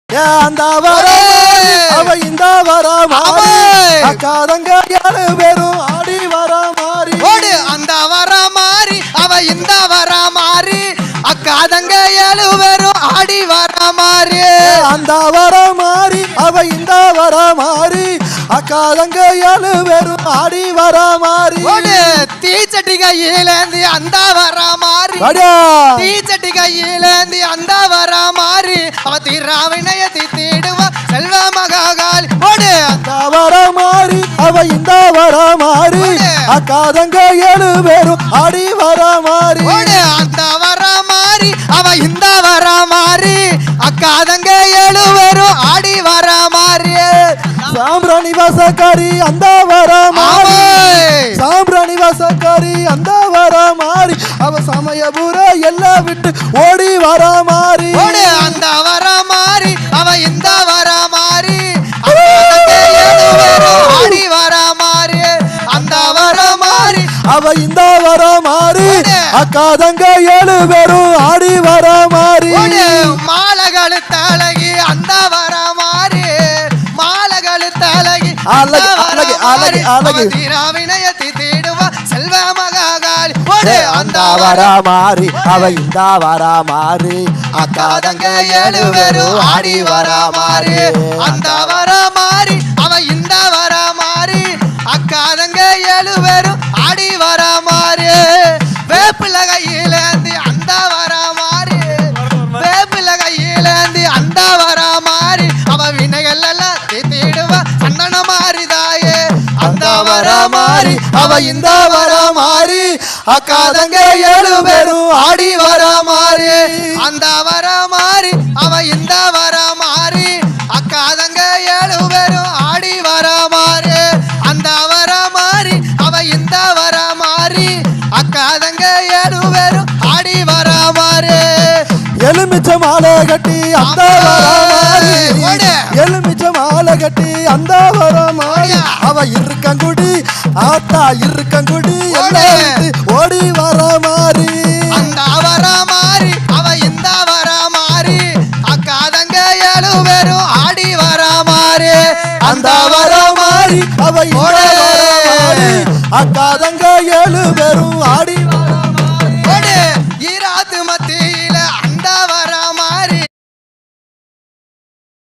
அந்த வர அவ இந்த வர மாறி அக்காதங்க ஏழு பேரும் ஆடி வர மாறி ஓடு அந்த வர மாறி அவ இந்த வர மாறி அக்காதங்க ஏழு பேரும் ஆடி வர மாறி அந்த வர மாறி அவ இந்த வர மாறி அக்காதங்க ஏழு பேரும் ஆடி வர மாறி ஓடு தீச்சட்டி கையிலேந்தி அந்த வர மாறி தீச்சட்டி கையிலேந்தி அந்த வர மாறி அவ தீராவினைய தீத்திடுவா செல்வ மகாகாலி ஓடு அந்த வர மாறி அவ இந்த வர மாறி அக்காதங்க ஏழு பேரும் ஆடி வர மாறி ஓடு அந்த வர மாறி அவ இந்த வர மாறி அக்காதங்க ஏழு பேரும் ஆடி வர மாறி சாம்பிராணி வாசக்காரி அந்த வர மாறி சாம்பிராணி வாசக்காரி அந்த வர மாறி அவ சமயபுர எல்லாம் விட்டு ஓடி வர மாறி ஓடு அந்த வர மாறி அவ இந்த வர மாறி ஆடி வர மாறி அந்த வர மாறி அவ இந்த வர மாறி அக்காதங்க ஏழு பேரும் ஆடி வர மாறி மாலகள் தலகி அந்த வர மாறி மாலகள் தலகி வினயத்தை தேடுவா செல்வ மகாகாலி அந்த வர மாறி அவ இந்த வர மாறி அக்காதங்க ஏழு பேரும் ஆடி வர மாறி அந்த வர மாறி அவ இந்த வர மாறி அக்காதங்க ஏழு பேரும் ஆடி வர மாறி வேப்பில கையிலேந்தி அந்த வர மாறி வேப்பில கையிலேந்தி அந்த வர மாறி அவ வினைகள் எல்லாம் தீத்திடுவா சந்தன மாறிதாயே அந்த வர மாறி அவ இந்த வர மாறி அக்காதங்க ஏழு பேரும் ஆடி வர மாறி அந்த வர மாறி அவ இந்த வர மாறி அக்காதங்க ஏழு பேரும் ஆடி வர மாறி அந்த வர மாறி அவ இந்த வர மாறி அக்காதங்க ஏழு பேரும் ஆடி வர மாறி எலுமிச்ச மாலை கட்டி அந்த வர மாறி எலுமிச்ச மாலை கட்டி அந்த வர மாறி அவ இருக்கங்குடி ஆத்தா இருக்கங்குடி ஓடி வர மாறி அந்த வர மாறி அவ இந்த வர மாறி அக்காதங்க ஏழு பேரும் ஆடி வர மாறி அந்த வர மாறி அவ இந்த வர மாறி அக்காதங்க ஏழு பேரும் ஆடி